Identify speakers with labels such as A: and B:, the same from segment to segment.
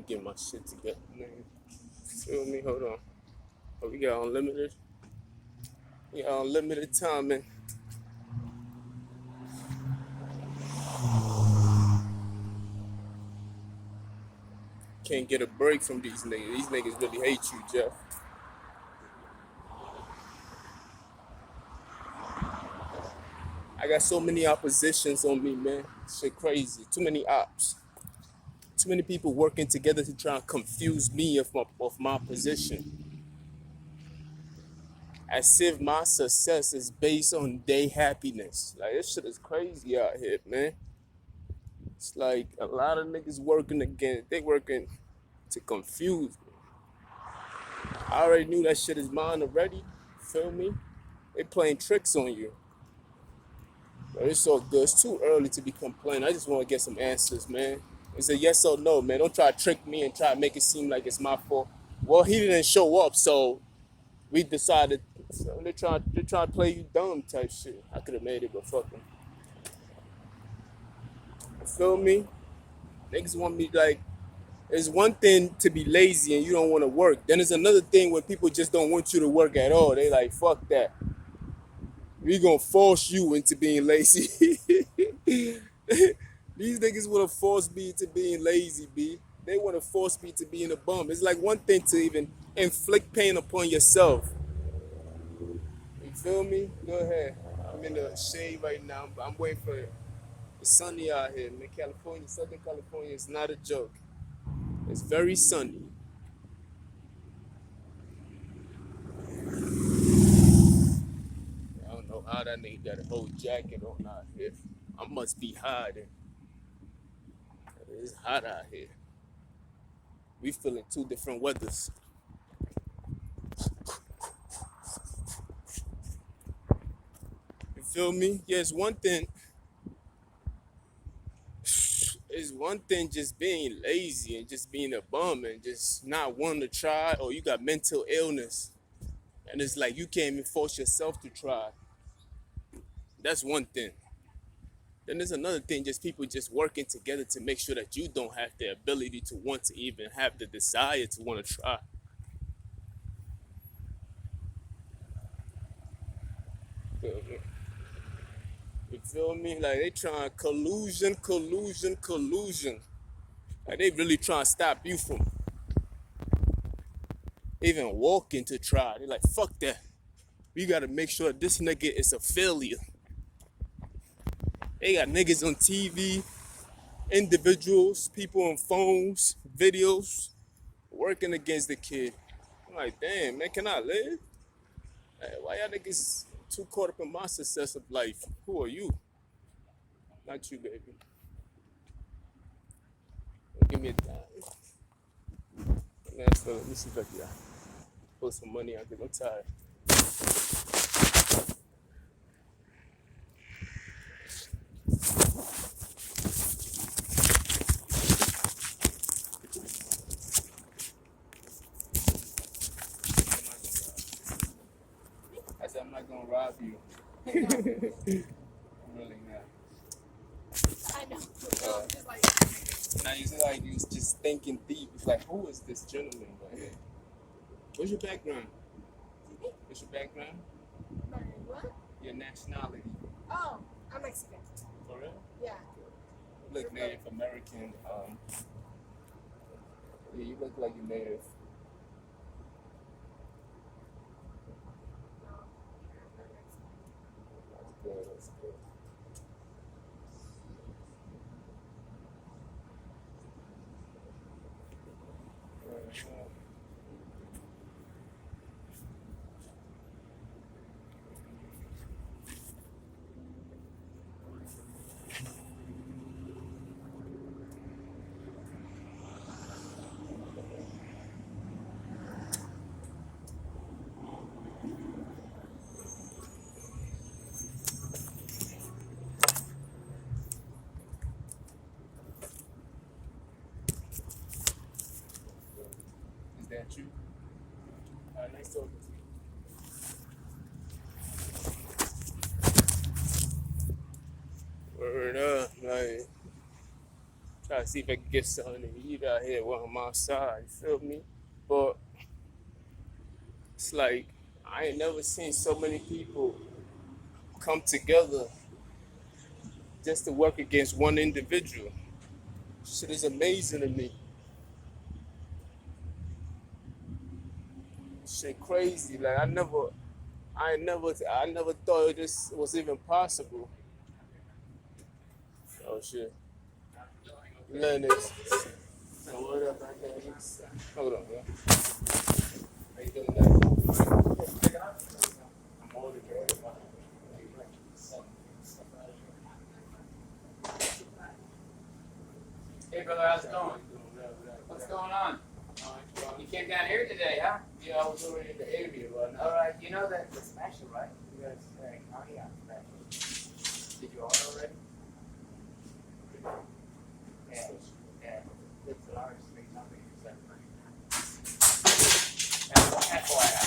A: get my shit together, man. Feel me? Hold on. Oh, we got unlimited. We got unlimited time, man. Can't get a break from these niggas. These niggas really hate you, Jeff. I got so many oppositions on me, man. Shit crazy. Too many ops. Too many people working together to try and confuse me of my position. As if my success is based on their happiness. Like, this shit is crazy out here, man. It's like a lot of niggas working again. They working to confuse me. I already knew that shit is mine already. Feel me? They playing tricks on you. But it's all good. It's too early to be complaining. I just want to get some answers, man. It's a yes or no, man. Don't try to trick me and try to make it seem like it's my fault. Well, he didn't show up, so we decided. So they try to play you dumb type shit. I could have made it, but fuck them. You feel me? Niggas want me like. It's one thing to be lazy and you don't want to work. Then there's another thing when people just don't want you to work at all. They like, fuck that. We gonna force you into being lazy. These niggas wanna force me into being lazy, B. They wanna force me to being a bum. It's like one thing to even inflict pain upon yourself. You feel me? Go ahead. I'm in the shade right now, but I'm waiting for it. It's sunny out here, man. California, Southern California is not a joke. It's very sunny. I don't know how that nigga got a whole jacket on out here. I must be hiding. It's hot out here. We feeling two different weathers. You feel me? Yeah, it's one thing. It's one thing just being lazy and just being a bum and just not wanting to try, or you got mental illness. And it's like you can't even force yourself to try. That's one thing. Then there's another thing, just people just working together to make sure that you don't have the ability to want to even have the desire to want to try. You feel me? Like they trying collusion. Like they really trying to stop you from even walking to try. They're like, fuck that. We gotta make sure this nigga is a failure. They got niggas on TV, individuals, people on phones, videos, working against the kid. I'm like, damn, man, can I live? Hey, why y'all niggas too caught up in my success of life? Who are you? Not you, baby. Give me a dime. Let me see if I can pull some money out because I'm tired. I said I'm not gonna rob you. Really not. I know. Now you say like you just thinking deep. It's like, who is this gentleman? Like, what's your background? What's your background?
B: What?
A: Your nationality.
B: Oh, I'm Mexican.
A: For real?
B: Yeah.
A: You look Native American. Yeah, you look like you're Native. That's good. That's good. Is that you? Nice talking to you. Word up, like, try try to see if I can get something to eat out here while I'm outside. You feel me? But it's like I ain't never seen so many people come together just to work against one individual. Shit is amazing to me. Shit crazy. Like I never thought this was even possible. Oh shit. Lennox. So what up, man? Hold on, yeah. How you doing that? I'm older, man.
C: Hey brother, how's it going? What's going on? You came down here today, huh?
A: Yeah, I was already in the area right now.
C: Alright, you know that the special, right? You guys say, oh yeah, special. Did you order already? Yeah. Yeah. It's a large thing, something you said, right? FYI.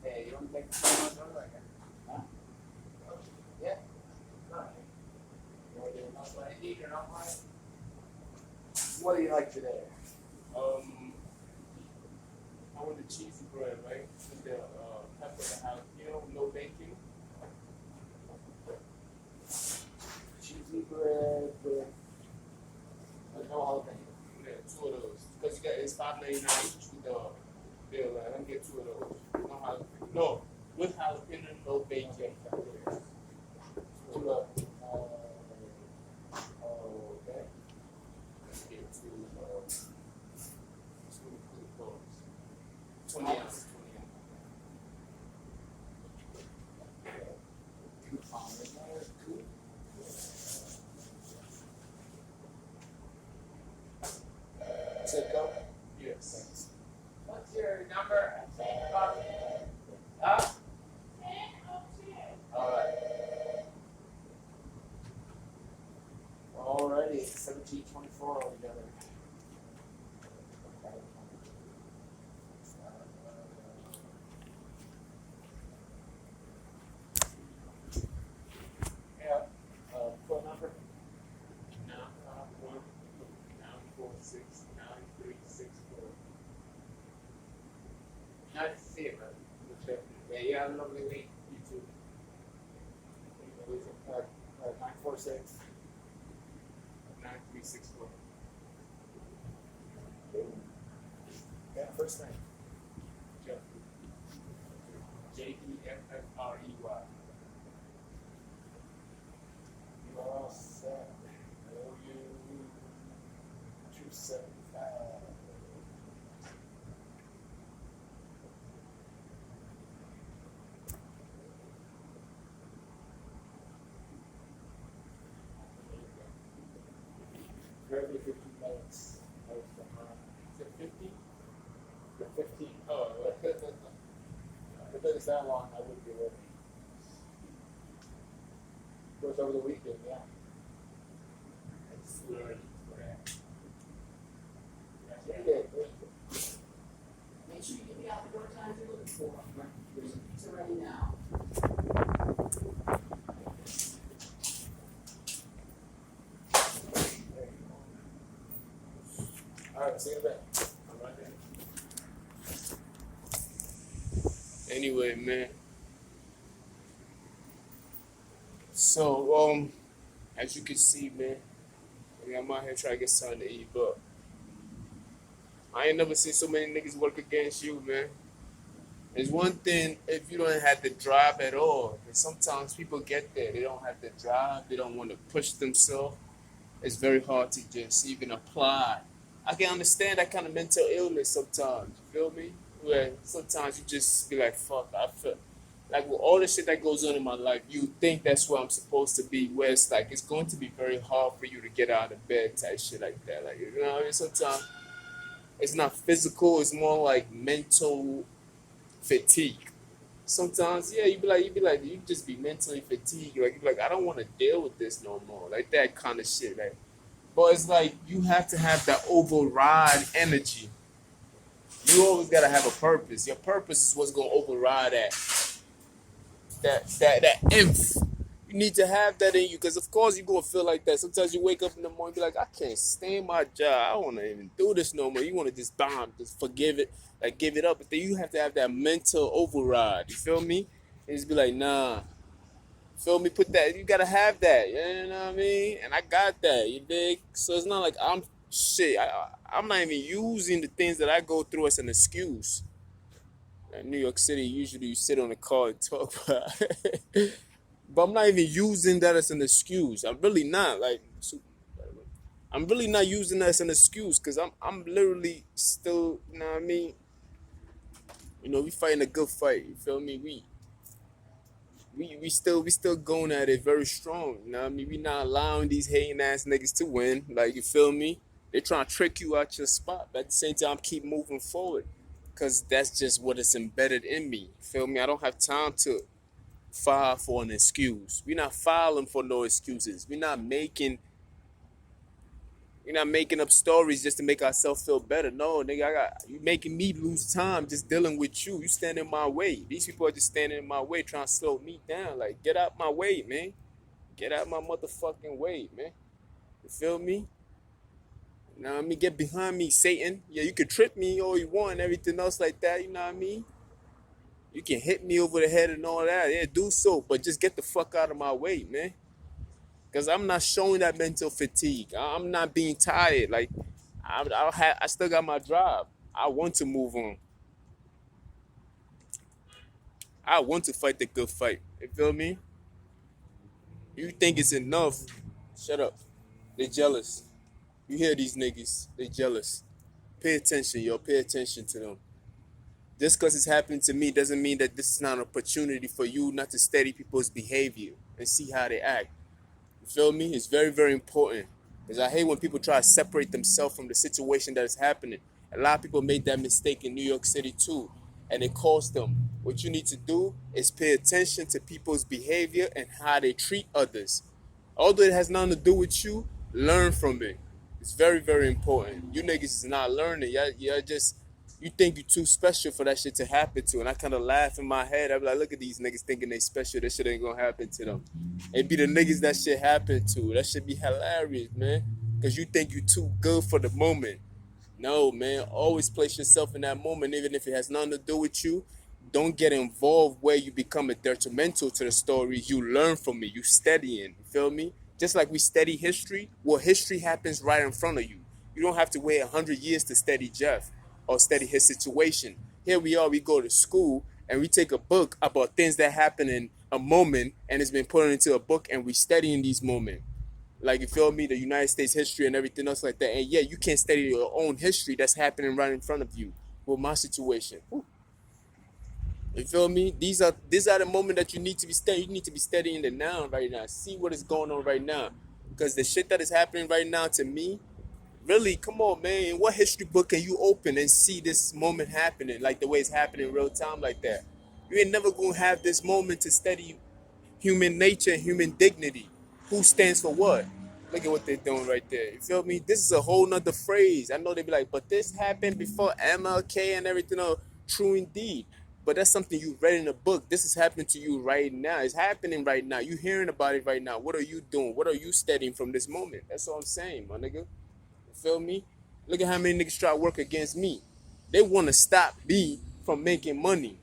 C: Hey, you want to take the much order like that? Huh? Yeah. What do you like today?
A: I want the cheesy bread, right? With the pepper, the jalapeno, no bacon.
C: Cheesy bread with no jalapeno.
A: Yeah, two of those. Because you got it's $5.99 each with the bill. Like, let me get two of those. No jalapeno. No, with jalapeno, no bacon. Two of
C: Okay.
A: let's get two of those. 20 ounces, 20 ounces.
C: Take up.
A: Yes.
C: What's your number? Huh? Alrighty, 1724 altogether. Yeah. Phone number?
A: 946-9364.
C: Nice to see you, brother. Yeah, you have a lovely week.
A: You too.
C: 946.
A: 9364.
C: Yeah, first name.
A: Jeffrey. Jeffrey.
C: You are all set. OU 275. Every 15 minutes.
A: Is it 50?
C: For 15.
A: Oh,
C: If it is that long, I wouldn't be ready. Goes over the weekend, yeah.
A: it's too early.
D: Make sure you get the outdoor times you're looking for. There's a pizza ready now.
C: Alright, see you then.
A: All right, then. Anyway, man. So, as you can see, man, I'm out here trying to get something to eat, but I ain't never seen so many niggas work against you, man. It's one thing if you don't have the drive at all. And sometimes people get there, they don't have the drive, they don't want to push themselves. It's very hard to just even apply. I can understand that kind of mental illness sometimes, you feel me? Where sometimes you just be like, fuck, I feel like with all the shit that goes on in my life, you think that's where I'm supposed to be, where it's like it's going to be very hard for you to get out of bed type shit like that. Like, you know what I mean? Sometimes it's not physical, it's more like mental fatigue. Sometimes, yeah, you just be mentally fatigued. Like, you be like, I don't want to deal with this no more. Like that kind of shit. Like, but it's like you have to have that override energy. You always gotta have a purpose. Your purpose is what's gonna override that inf. You You need to have that in you, because of course you're gonna feel like that. Sometimes you wake up in the morning and be like, I can't stand my job. I don't wanna even do this no more. You wanna just bomb, just forgive it, like give it up. But then you have to have that mental override. You feel me? And just be like, nah. Feel me? Put that. You gotta have that. You know what I mean? And I got that. You dig? So it's not like I'm shit. I'm not even using the things that I go through as an excuse. In New York City, usually you sit on the car and talk about it. But I'm not even using that as an excuse. I'm really not. Like, I'm really not using that as an excuse, because I'm literally still, you know what I mean? You know, we fighting a good fight. You feel me? We still going at it very strong. You know what I mean? We not allowing these hating ass niggas to win. Like, you feel me? They trying to trick you out your spot, but at the same time keep moving forward. Cause that's just what is embedded in me. Feel me? I don't have time to file for an excuse. We're not filing for no excuses. We're not making up stories just to make ourselves feel better. No, nigga, you making me lose time just dealing with you. You stand in my way. These people are just standing in my way, trying to slow me down. Like, get out my way, man. Get out my motherfucking way, man. You feel me? You know what I mean? Get behind me, Satan. Yeah, you can trip me all you want and everything else like that, you know what I mean? You can hit me over the head and all that. Yeah, do so. But just get the fuck out of my way, man. Because I'm not showing that mental fatigue. I'm not being tired. Like, I still got my drive. I want to move on. I want to fight the good fight. You feel me? You think it's enough? Shut up. They jealous. You hear these niggas, they jealous. Pay attention, yo. Pay attention to them. Just because it's happening to me doesn't mean that this is not an opportunity for you not to study people's behavior and see how they act. You feel me? It's very, very important. Because I hate when people try to separate themselves from the situation that is happening. A lot of people made that mistake in New York City too, and it cost them. What you need to do is pay attention to people's behavior and how they treat others. Although it has nothing to do with you, learn from it. It's very, very important. You niggas is not learning. Y'all just, you think you're too special for that shit to happen to. And I kind of laugh in my head. I be like, look at these niggas thinking they special. That shit ain't gonna happen to them. It be the niggas that shit happen to. That should be hilarious, man. Because you think you too good for the moment. No, man. Always place yourself in that moment, even if it has nothing to do with you. Don't get involved where you become a detrimental to the story. You learn from it. You studying. You feel me? Just like we study history, well, history happens right in front of you. You don't have to wait 100 years to study Jeff or study his situation. Here we are, we go to school and we take a book about things that happen in a moment and it's been put into a book and we studying these moments. Like, you feel me? The United States history and everything else like that. And yeah, you can't study your own history that's happening right in front of you. With my situation. You feel me? These are the moment that you need to be studying. You need to be studying the now right now. See what is going on right now. Because the shit that is happening right now to me, really, come on, man. What history book can you open and see this moment happening like the way it's happening in real time like that? You ain't never gonna have this moment to study human nature and human dignity. Who stands for what? Look at what they're doing right there. You feel me? This is a whole nother phrase. I know they be like, but this happened before MLK and everything else. True indeed. But that's something you read in a book. This is happening to you right now. It's happening right now. You hearing about it right now. What are you doing? What are you studying from this moment? That's all I'm saying, my nigga. You feel me? Look at how many niggas try to work against me. They want to stop me from making money.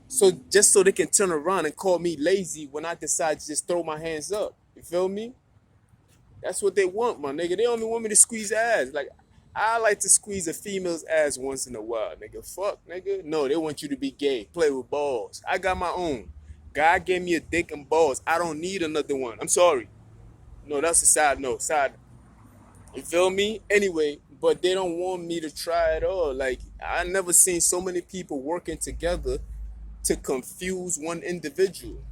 A: So just so they can turn around and call me lazy when I decide to just throw my hands up. You feel me? That's what they want, my nigga. They only want me to squeeze ass. Like, I like to squeeze a female's ass once in a while, nigga. Fuck, nigga. No, they want you to be gay. Play with balls. I got my own. God gave me a dick and balls. I don't need another one. I'm sorry. No, that's a side note. You feel me? Anyway, but they don't want me to try at all. Like, I never seen so many people working together to confuse one individual.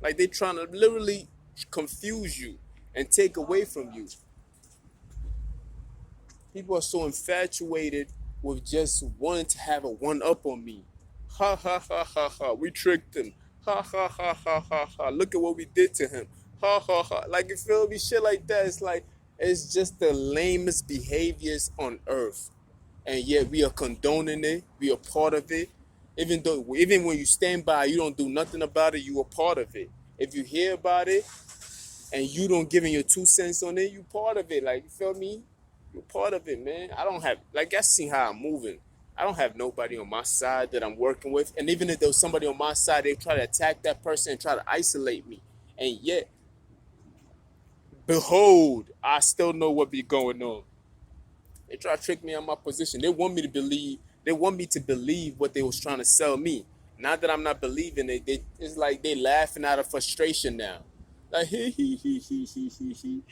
A: Like, they trying to literally confuse you and take away from you. People are so infatuated with just wanting to have a one-up on me. Ha, ha, ha, ha, ha. We tricked him. Ha, ha, ha, ha, ha, ha. Look at what we did to him. Ha, ha, ha. Like, you feel me? Shit like that. It's like, it's just the lamest behaviors on earth. And yet we are condoning it. We are part of it. Even when you stand by, you don't do nothing about it, you are part of it. if you hear about it and you don't giving your 2 cents on it, you part of it. Like, you feel me? You part of it, man. I don't have, like, I see how I'm moving. I don't have nobody on my side that I'm working with. And even if there was somebody on my side, they try to attack that person and try to isolate me. And yet, behold, I still know what be going on. They try to trick me on my position. They want me to believe what they was trying to sell me. Now that I'm not believing it, it's like they laughing out of frustration now. Like, he.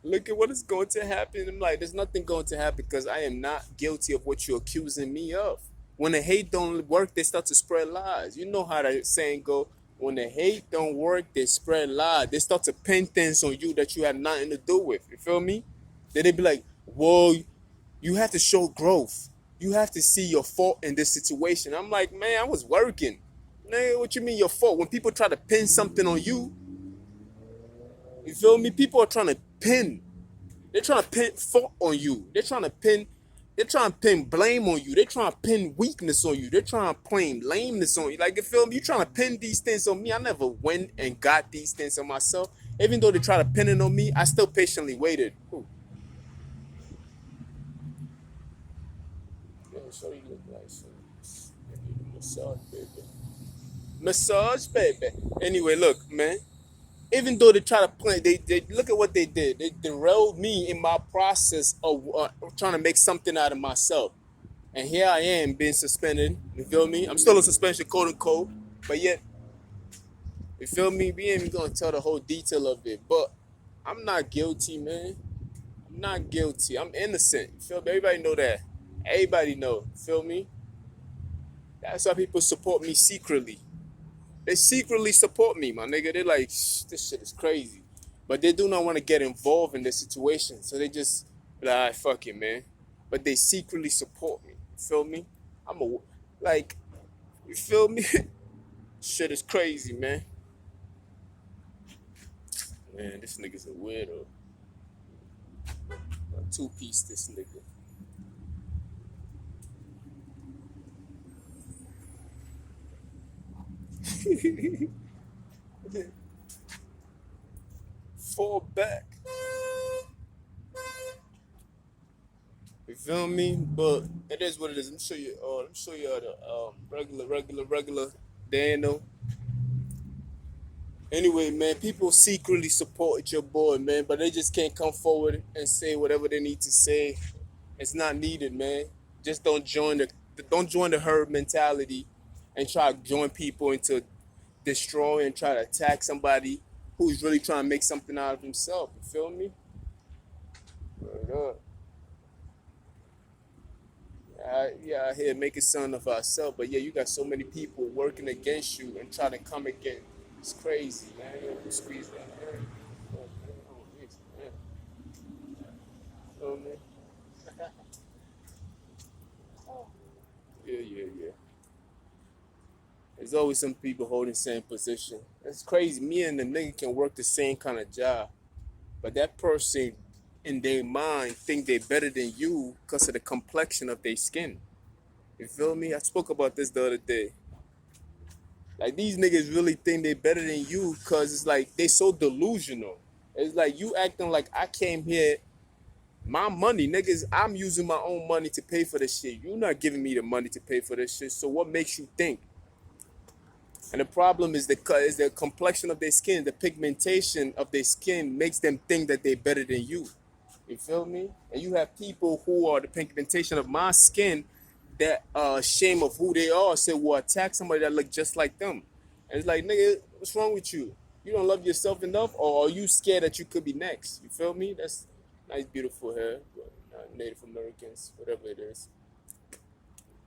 A: Look at what is going to happen. I'm like, there's nothing going to happen because I am not guilty of what you're accusing me of. When the hate don't work, they start to spread lies. You know how that saying go. When the hate don't work, they spread lies. They start to pin things on you that you had nothing to do with. You feel me? Then they be like, whoa, you have to show growth. You have to see your fault in this situation. I'm like, man, I was working. Man, what you mean your fault? When people try to pin something on you, you feel me? People are trying to pin. They're trying to pin fault on you. They're trying to pin blame on you. They're trying to pin weakness on you. They're trying to pin lameness on you. Like, you feel me? You trying to pin these things on me. I never went and got these things on myself. Even though they try to pin it on me, I still patiently waited. Ooh. Yeah, so you look like some massage, baby. Massage, baby. Anyway, look, man. Even though they try to play, they look at what they did. They derailed me in my process of trying to make something out of myself. And here I am being suspended. You feel me? I'm still on suspension, quote unquote. But yet, you feel me? We ain't even gonna tell the whole detail of it. But I'm not guilty, man. I'm not guilty. I'm innocent. You feel me? Everybody know that. Everybody know. You feel me? That's why people support me secretly. They secretly support me, my nigga. They're like, this shit is crazy. But they do not want to get involved in the situation. So they just be like, fuck it, man. But they secretly support me. You feel me? You feel me? Shit is crazy, man. Man, this nigga's a weirdo. A two-piece, this nigga. Fall back. You feel me? But it is what it is. Let me show you the regular Daniel. Anyway, man, people secretly support your boy, man, but they just can't come forward and say whatever they need to say. It's not needed, man. Just don't join the herd mentality and try to join people into destroy and try to attack somebody who's really trying to make something out of himself. You feel me? Word up. Yeah, out here making something of ourselves, but yeah, you got so many people working against you and trying to come again. It's crazy, man. You squeeze that hair. Oh, man. Oh, man. Yeah. There's always some people holding the same position. It's crazy. Me and the nigga can work the same kind of job, but that person in their mind think they better than you because of the complexion of their skin. You feel me? I spoke about this the other day. Like, these niggas really think they better than you because it's like they so delusional. It's like you acting like I came here, my money, niggas, I'm using my own money to pay for this shit. You're not giving me the money to pay for this shit. So what makes you think? And the problem is the complexion of their skin, the pigmentation of their skin makes them think that they're better than you. You feel me? And you have people who are the pigmentation of my skin that ashamed of who they are, say, will attack somebody that look just like them. And it's like, nigga, what's wrong with you? You don't love yourself enough, or are you scared that you could be next? You feel me? That's nice, beautiful hair. Native Americans, whatever it is.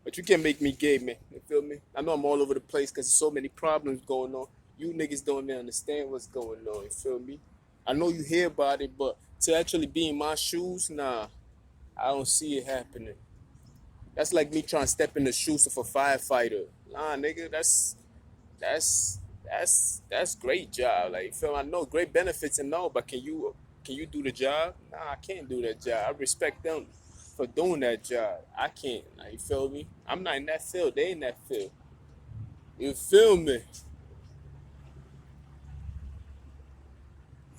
A: But you can't make me gay, man. You feel me? I know I'm all over the place because there's so many problems going on. You niggas don't even understand what's going on. You feel me? I know you hear about it, but to actually be in my shoes, nah, I don't see it happening. That's like me trying to step in the shoes of a firefighter. Nah, nigga, that's great job. Like, you feel me? I know great benefits and all, but can you do the job? Nah, I can't do that job. I respect them for doing that job. I can't. Like, you feel me? I'm not in that field. They in that field. You feel me?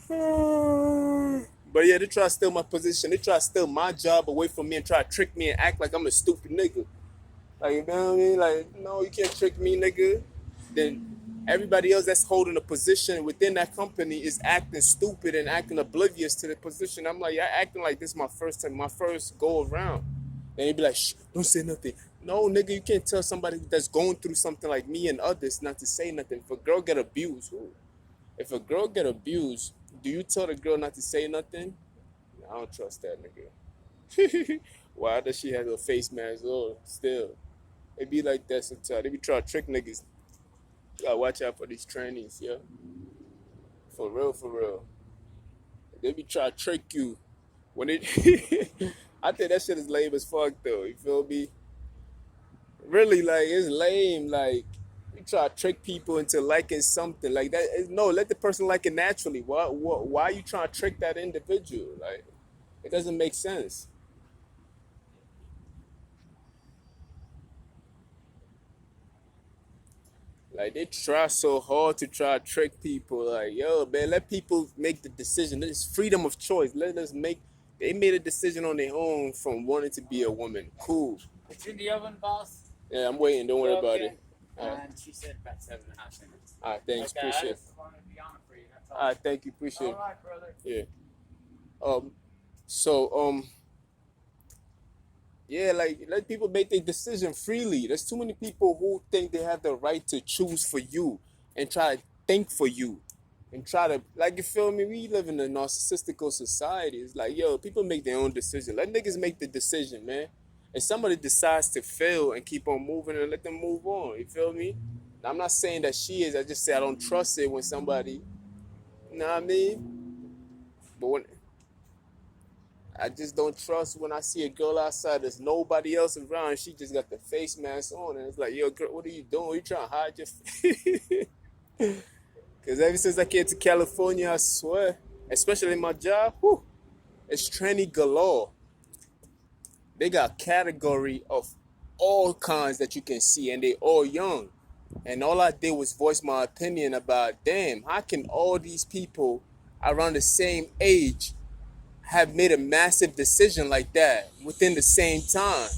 A: But yeah, they try to steal my position. They try to steal my job away from me and try to trick me and act like I'm a stupid nigga. Like, you know what I mean? Like, no, you can't trick me, nigga. Then everybody else that's holding a position within that company is acting stupid and acting oblivious to the position. I'm like, y'all acting like this is my first time, my first go around. And they be like, shh, don't say nothing. No, nigga, you can't tell somebody that's going through something like me and others not to say nothing. If a girl get abused, who? If a girl get abused, do you tell the girl not to say nothing? I don't trust that nigga. Why does she have her face mask on still? It be like that sometimes. They be trying to trick niggas. You gotta watch out for these trainees, yeah. For real, for real. They be trying to trick you. When it I think that shit is lame as fuck though. You feel me? Really, like it's lame. Like you try to trick people into liking something like that. No, let the person like it naturally. Why are you trying to trick that individual? Like it doesn't make sense. Like they try so hard to try to trick people. Like, yo, man, let people make the decision. It's freedom of choice. Let us make. They made a decision on their own from wanting to be a woman. Cool.
C: It's in the oven, boss.
A: Yeah, I'm waiting. Don't worry about
C: Okay.
A: it. All right,
C: And she said about 7.5 minutes.
A: all right, thanks.
C: Okay, I
A: Appreciate it.
C: just wanted to be on it for you. That's all.
A: All right, thank you. Appreciate
C: All
A: it.
C: right, brother.
A: Yeah. Um. So yeah, like let people make their decision freely. There's too many people who think they have the right to choose for you and try to think for you and try to like you feel me. We live in a narcissistical society. It's like yo, people make their own decision. Let niggas make the decision, man. If somebody decides to fail and keep on moving, and let them move on. You feel me? Now, I'm not saying that she is. I just say I don't trust it when somebody. You know what I mean? But when I just don't trust when I see a girl outside, there's nobody else around, she just got the face mask on, and it's like, yo, girl, what are you doing? You trying to hide your face? Because ever since I came to California, I swear, especially in my job, whew, it's tranny galore. They got category of all kinds that you can see, and they all young. And all I did was voice my opinion about, damn, how can all these people around the same age have made a massive decision like that within the same time?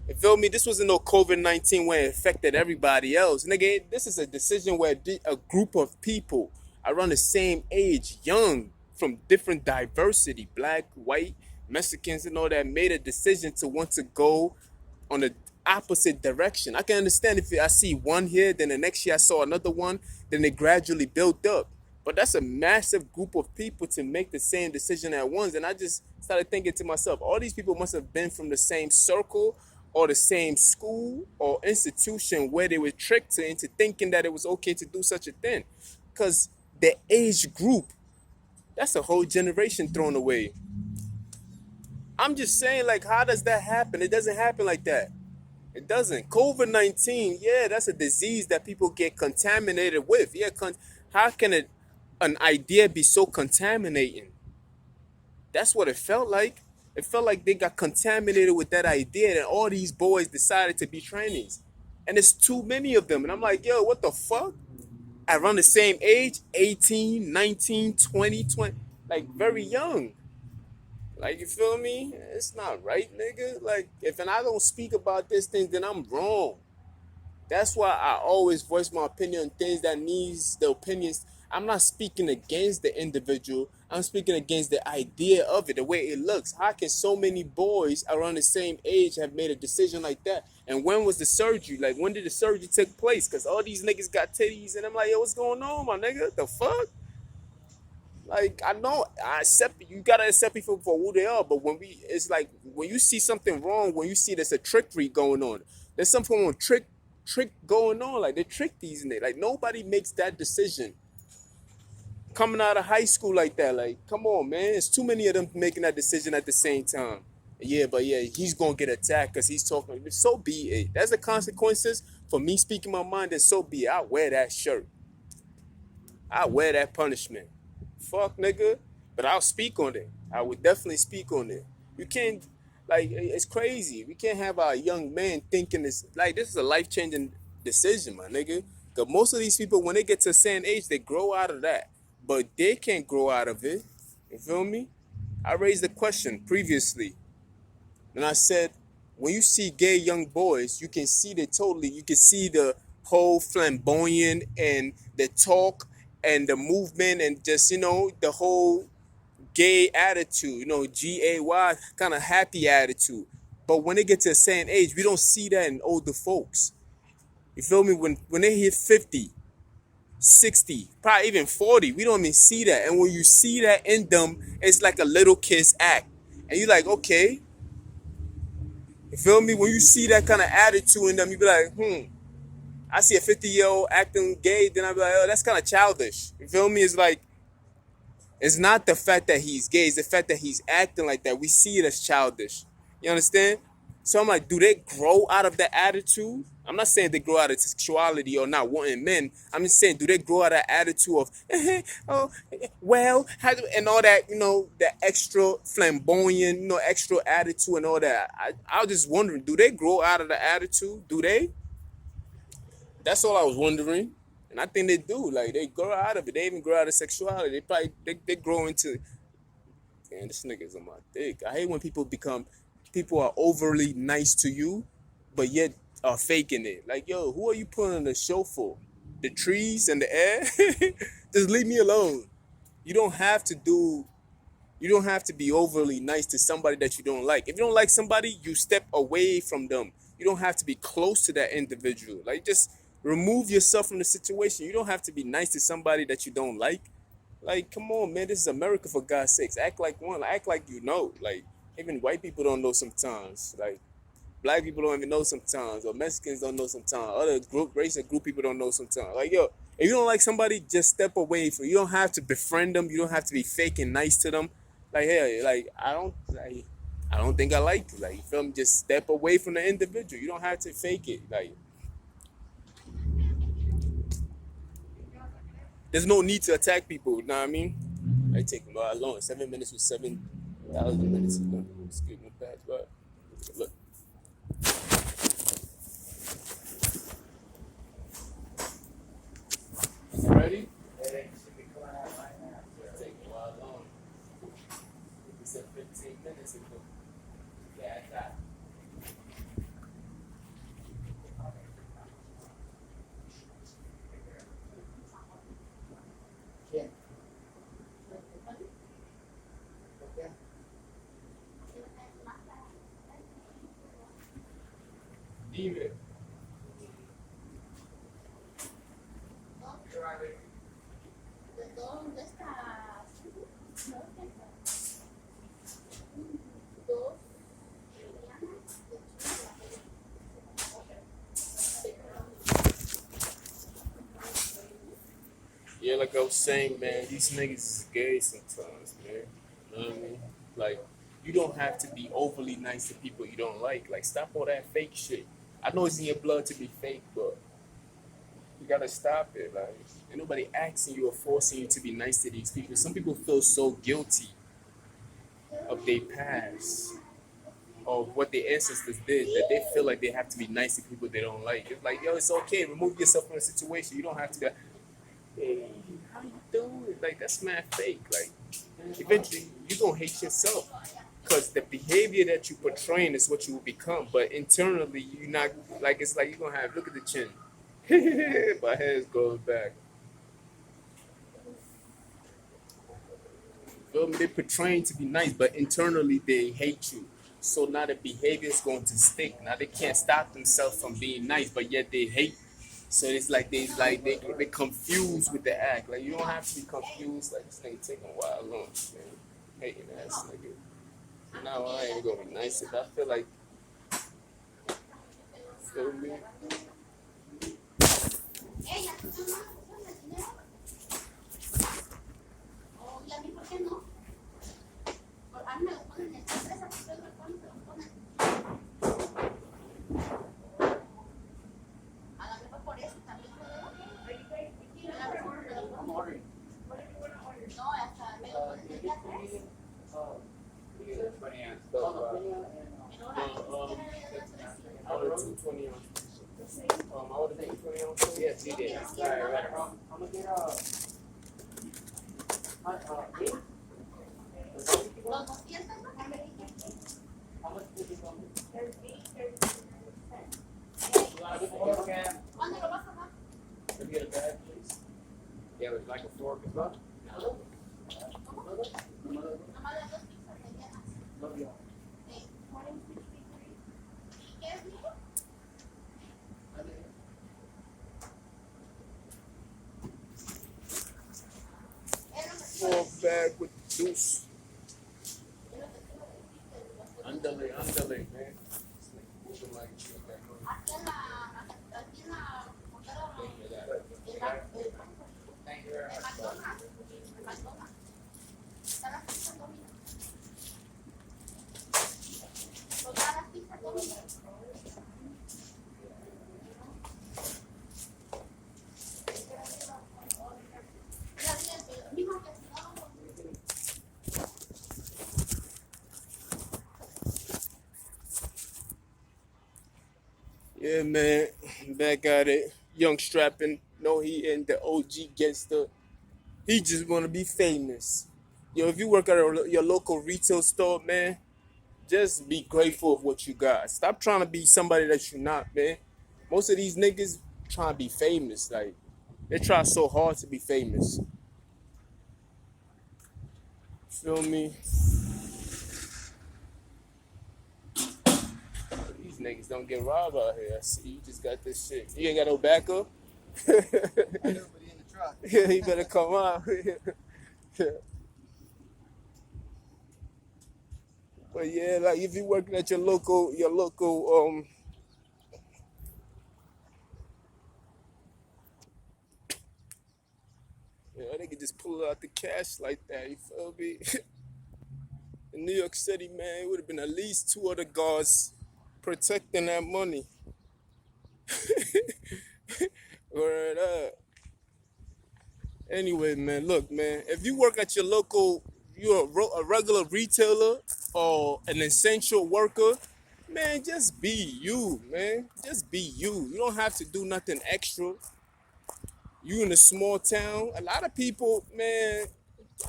A: You feel me? This wasn't no COVID-19 where it affected everybody else. Nigga, this is a decision where a group of people around the same age, young, from different diversity, black, white, Mexicans and all that, made a decision to want to go on the opposite direction. I can understand if I see one here, then the next year I saw another one, then they gradually built up. But that's a massive group of people to make the same decision at once. And I just started thinking to myself, all these people must have been from the same circle or the same school or institution where they were tricked into thinking that it was okay to do such a thing. Because the age group, that's a whole generation thrown away. I'm just saying, like, how does that happen? It doesn't happen like that. It doesn't. COVID-19, yeah, that's a disease that people get contaminated with. Yeah, how can an idea be so contaminating? That's what it felt like. It felt like they got contaminated with that idea and all these boys decided to be trainees. And there's too many of them. And I'm like, yo, what the fuck? Around the same age, 18, 19, 20, 20, like very young. Like, you feel me? It's not right, nigga. Like, if and I don't speak about this thing, then I'm wrong. That's why I always voice my opinion on things that needs the opinions. I'm not speaking against the individual. I'm speaking against the idea of it, the way it looks. How can so many boys around the same age have made a decision like that? And when was the surgery? Like, when did the surgery take place? Because all these niggas got titties, and I'm like, yo, what's going on, my nigga? The fuck? Like, I know I accept you gotta accept people for who they are, but it's like when you see something wrong, when you see there's a trickery going on, there's some form of trick going on. Like they trick these niggas. Like nobody makes that decision coming out of high school like that. Like, come on, man. It's too many of them making that decision at the same time. Yeah, but yeah, he's gonna get attacked because he's talking. So be it. That's the consequences for me speaking my mind, and so be it. I wear that shirt. I wear that punishment. Fuck, nigga. But I'll speak on it. I would definitely speak on it. You can't, like, it's crazy. We can't have our young man thinking this is a life-changing decision, my nigga. Cause most of these people, when they get to a certain age, they grow out of that. But they can't grow out of it. You feel me? I raised the question previously. And I said, when you see gay young boys, you can see you can see the whole flamboyant and the talk and the movement and just, the whole gay attitude, GAY, kind of happy attitude. But when they get to a certain age, we don't see that in older folks. You feel me? When they hit 50, 60, probably even 40, we don't even see that. And when you see that in them, it's like a little kid's act. And you're like, okay. You feel me? When you see that kind of attitude in them, you be like, I see a 50-year-old acting gay, then I be like, oh, that's kind of childish. You feel me? It's like, it's not the fact that he's gay, it's the fact that he's acting like that. We see it as childish. You understand? So I'm like, do they grow out of that attitude? I'm not saying they grow out of sexuality or not wanting men. I'm just saying, do they grow out of that attitude of, oh, well, and all that, that extra flamboyant, extra attitude and all that. I was just wondering, do they grow out of the attitude? Do they? That's all I was wondering. And I think they do. Like, they grow out of it. They even grow out of sexuality. They probably, they grow into, man, this nigga's on my dick. I hate when people are overly nice to you, but yet are faking it. Like, yo, who are you putting on the show for? The trees and the air? Just leave me alone. You don't have to be overly nice to somebody that you don't like. If you don't like somebody, you step away from them. You don't have to be close to that individual. Like, just remove yourself from the situation. You don't have to be nice to somebody that you don't like. Like, come on, man. This is America, for God's sakes. Act like one. Act like you know. Like, even white people don't know sometimes. Like, black people don't even know sometimes. Or Mexicans don't know sometimes. Other race and group people don't know sometimes. Like, yo, if you don't like somebody, just step away from. You don't have to befriend them. You don't have to be fake and nice to them. Like, hey, like, I don't think I like you. Like, you feel me? Just step away from the individual. You don't have to fake it. Like, there's no need to attack people. You know what I mean? I take a lot long. 7 minutes with 7,000 minutes. Excuse me, bad, but look. You ready?
C: Everything should be coming out right now.
A: It's taking a while long. We said 15 minutes ago. Yeah, I got it.
C: ¿Quién? ¿Por qué?
A: Dime.
D: ¿Dónde está?
A: Yeah, like I was saying, man, these niggas is gay sometimes, man. You know what I mean? Like, you don't have to be overly nice to people you don't like. Like, stop all that fake shit. I know it's in your blood to be fake, but you gotta stop it. Like, ain't nobody asking you or forcing you to be nice to these people. Some people feel so guilty of their past, of what their ancestors did, that they feel like they have to be nice to people they don't like. It's like, yo, it's okay. Remove yourself from the situation. You don't have to be like, hey, how you doing? Like, that's mad fake. Like, eventually, you're gonna hate yourself. Because the behavior that you portraying is what you will become. But internally, you're not, like, it's like you're gonna have, look at the chin. My head's going back. Feel me? They're portraying to be nice, but internally they hate you. So now the behavior is going to stick. Now they can't stop themselves from being nice, but yet they hate. So it's like they confused with the act. Like, you don't have to be confused. Like, this nigga taking a while long, man. Hating ass nigga. Now I ain't gonna be nice if I feel like. Feel me? Order 220 ounces.
C: I would think 20 on. Yes, you did. Right. I'm gonna get eight. How much did you want? Can we get a bag, please? Yeah, with like a fork as well. Love you all.
A: Fall back with the deuce.
C: Andale, man. Thank you very much.
A: Yeah, man. Back at it. Young strapping. No, he in the OG gangster. He just want to be famous. Yo, if you work at your local retail store, man, just be grateful of what you got. Stop trying to be somebody that you're not, man. Most of these niggas trying to be famous. Like, they try so hard to be famous. Feel me? These niggas don't get robbed out here. I see you just got this shit. You ain't got no backup?
E: I know, but he in the truck.
A: Yeah, you better come out. But yeah, like if you working at your local, they can just pull out the cash like that. You feel me? In New York City, man, it would have been at least 2 other guards protecting that money. Word up. Anyway, man, look, man, if you work at your local, you're a regular retailer or an essential worker, man, just be you, man. Just be you. You don't have to do nothing extra. You in a small town. A lot of people, man,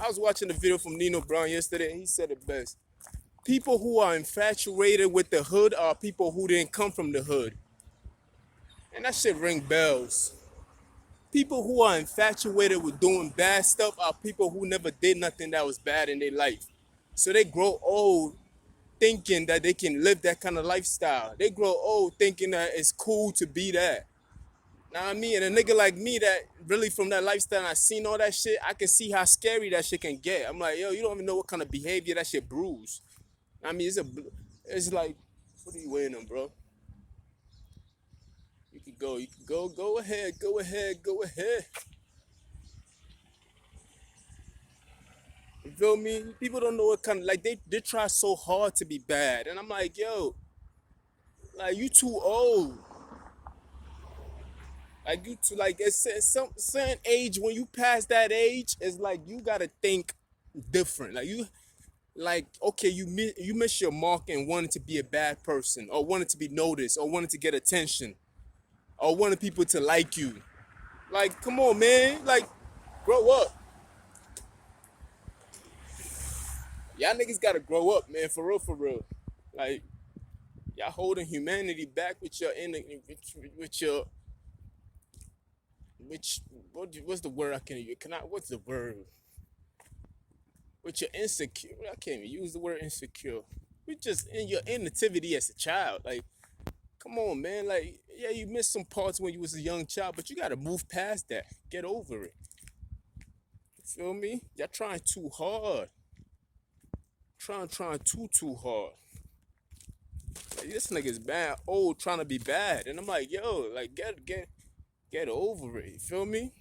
A: I was watching a video from Nino Brown yesterday, and he said it best. People who are infatuated with the hood are people who didn't come from the hood. And that shit ring bells. People who are infatuated with doing bad stuff are people who never did nothing that was bad in their life. So they grow old thinking that they can live that kind of lifestyle. They grow old thinking that it's cool to be that. Know what I mean? And a nigga like me that really from that lifestyle, and I seen all that shit, I can see how scary that shit can get. I'm like, yo, you don't even know what kind of behavior that shit brews. I mean, it's like, what are you waiting on, bro? You can go ahead. You feel me? People don't know what kind of, like, they try so hard to be bad. And I'm like, yo, like, you too old. Like, you too, like, it's some certain age, when you pass that age, it's like, you gotta think different. Like, okay, you miss your mark and wanted to be a bad person, or wanted to be noticed, or wanted to get attention, or wanted people to like you. Like, come on, man. Like, grow up. Y'all niggas gotta grow up, man, for real. Like, y'all holding humanity back with your what's the word I can't use? What's the word? With your insecure, I can't even use the word insecure. We just in your inactivity as a child. Like, come on, man. Like, yeah, you missed some parts when you was a young child, but you gotta move past that. Get over it. You feel me? Y'all trying too hard. Trying too hard. Like, this nigga's bad, old, trying to be bad. And I'm like, yo, like, get over it. You feel me?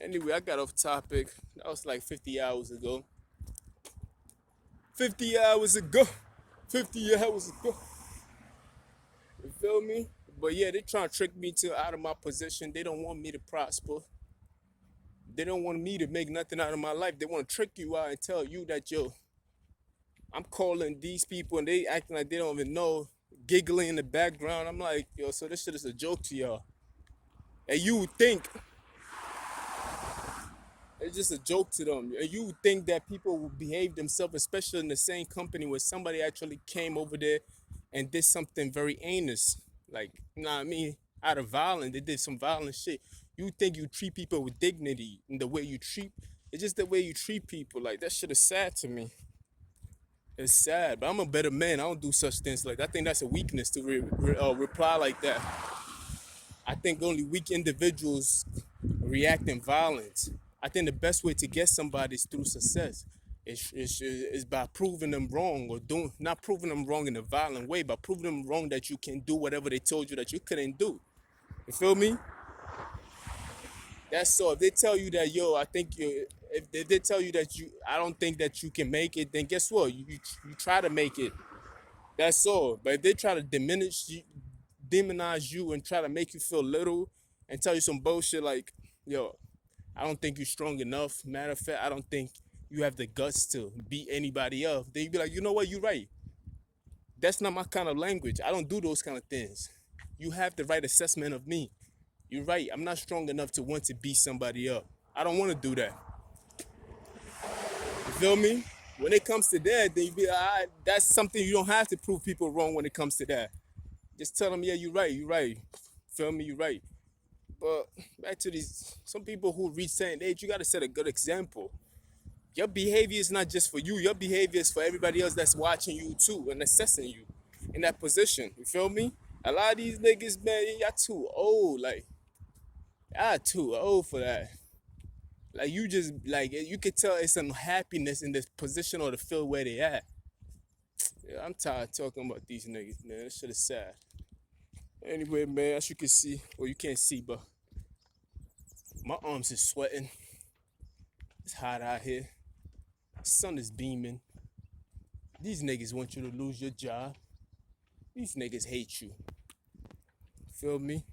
A: Anyway, I got off topic. That was like 50 hours ago. 50 hours ago. You feel me? But yeah, they trying to trick me out of my position. They don't want me to prosper. They don't want me to make nothing out of my life. They want to trick you out and tell you that, yo, I'm calling these people and they acting like they don't even know giggling in the background. I'm like, yo, so this shit is a joke to y'all. And you would think it's just a joke to them. And you would think that people would behave themselves, especially in the same company where somebody actually came over there and did something very heinous. Like, you know what I mean? Out of violence, they did some violent shit. You think you treat people with dignity in the way you treat, it's just the way you treat people. Like, that shit is sad to me. It's sad, but I'm a better man. I don't do such things like that. I think that's a weakness to reply like that. I think only weak individuals react in violence. I think the best way to get somebody is through success. Is by proving them wrong, or not proving them wrong in a violent way, but proving them wrong that you can do whatever they told you that you couldn't do. You feel me? That's all. If they tell you that, yo, I think you, if they tell you that I don't think that you can make it, then guess what? You try to make it. That's all. But if they try to demonize you and try to make you feel little and tell you some bullshit like, yo, I don't think you're strong enough. Matter of fact, I don't think you have the guts to beat anybody else. Then you be like, you know what? You're right. That's not my kind of language. I don't do those kind of things. You have the right assessment of me. You're right. I'm not strong enough to want to beat somebody up. I don't want to do that. You feel me? When it comes to that, then you be like, that's something you don't have to prove people wrong when it comes to that. Just tell them, yeah, you're right. Feel me? You're right. But back to some people who reach certain age, you got to set a good example. Your behavior is not just for you. Your behavior is for everybody else that's watching you too and assessing you in that position. You feel me? A lot of these niggas, man, y'all too old. Like, y'all too old for that. Like, you just, like, you could tell it's some happiness in this position or the field where they at. Yeah, I'm tired of talking about these niggas, man. This shit is sad. Anyway, man, as you can see, well, you can't see, but my arms is sweating. It's hot out here. The sun is beaming. These niggas want you to lose your job. These niggas hate you. Feel me?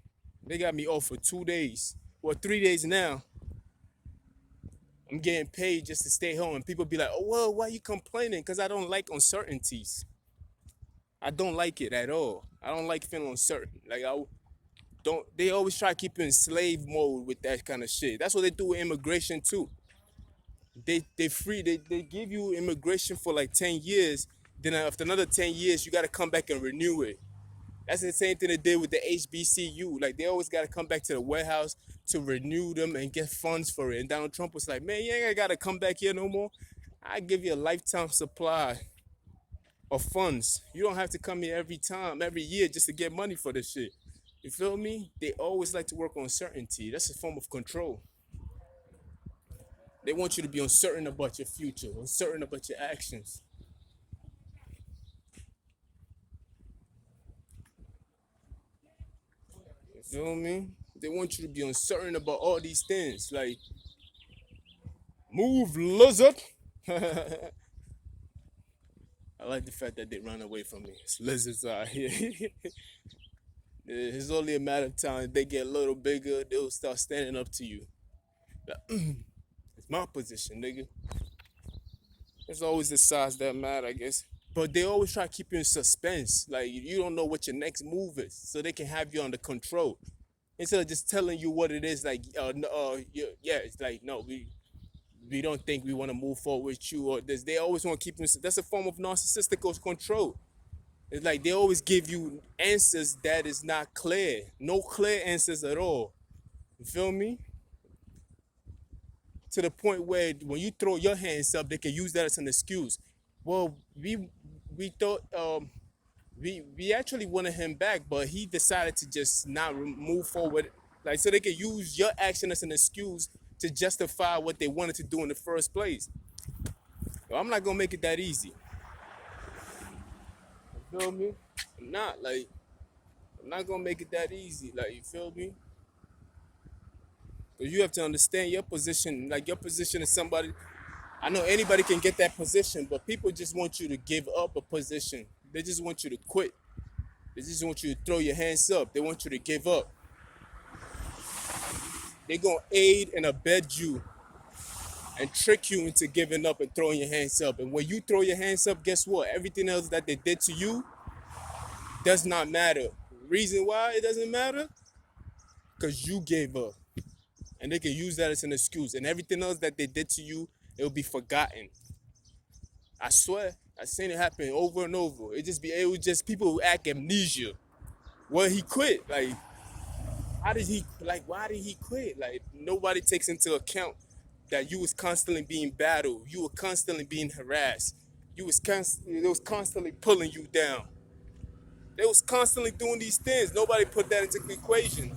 A: They got me off for 2 days. Well, 3 days now. I'm getting paid just to stay home. And people be like, oh, well, why you complaining? Because I don't like uncertainties. I don't like it at all. I don't like feeling uncertain. Like, they always try to keep you in slave mode with that kind of shit. That's what they do with immigration too. They give you immigration for like 10 years. Then after another 10 years, you got to come back and renew it. That's the same thing they did with the HBCU. Like, they always got to come back to the warehouse to renew them and get funds for it. And Donald Trump was like, man, you ain't got to come back here no more. I give you a lifetime supply of funds. You don't have to come here every year just to get money for this shit. You feel me? They always like to work on certainty. That's a form of control. They want you to be uncertain about your future, uncertain about your actions. You feel me? They want you to be uncertain about all these things. Like, move, lizard. I like the fact that they run away from me. It's lizards out here. It's only a matter of time. They get a little bigger, they'll start standing up to you. It's my position, nigga. It's always the size that matter, I guess. But they always try to keep you in suspense. Like, you don't know what your next move is, so they can have you under control. Instead of just telling you what it is, like, yeah, it's like, no, we don't think we want to move forward with you or this. They always want to keep you. That's a form of narcissistic control. It's like they always give you answers that is not clear. No clear answers at all. You feel me? To the point where when you throw your hands up, they can use that as an excuse. Well, we thought we actually wanted him back, but he decided to just not move forward. Like, so they can use your action as an excuse to justify what they wanted to do in the first place. Well, I'm not gonna make it that easy. You feel me? I'm not gonna make it that easy. Like, you feel me? But you have to understand your position. Like, your position is somebody. I know anybody can get that position, but people just want you to give up a position. They just want you to quit. They just want you to throw your hands up. They want you to give up. They're going to aid and abet you and trick you into giving up and throwing your hands up. And when you throw your hands up, guess what? Everything else that they did to you, does not matter. Reason why it doesn't matter? Because you gave up. And they can use that as an excuse. And everything else that they did to you, it will be forgotten. I swear, I seen it happen over and over. It was just people who act amnesia. Well, he quit. Like, why did he quit? Like, nobody takes into account that you was constantly being battled. You were constantly being harassed. They was constantly pulling you down. They was constantly doing these things. Nobody put that into the equation.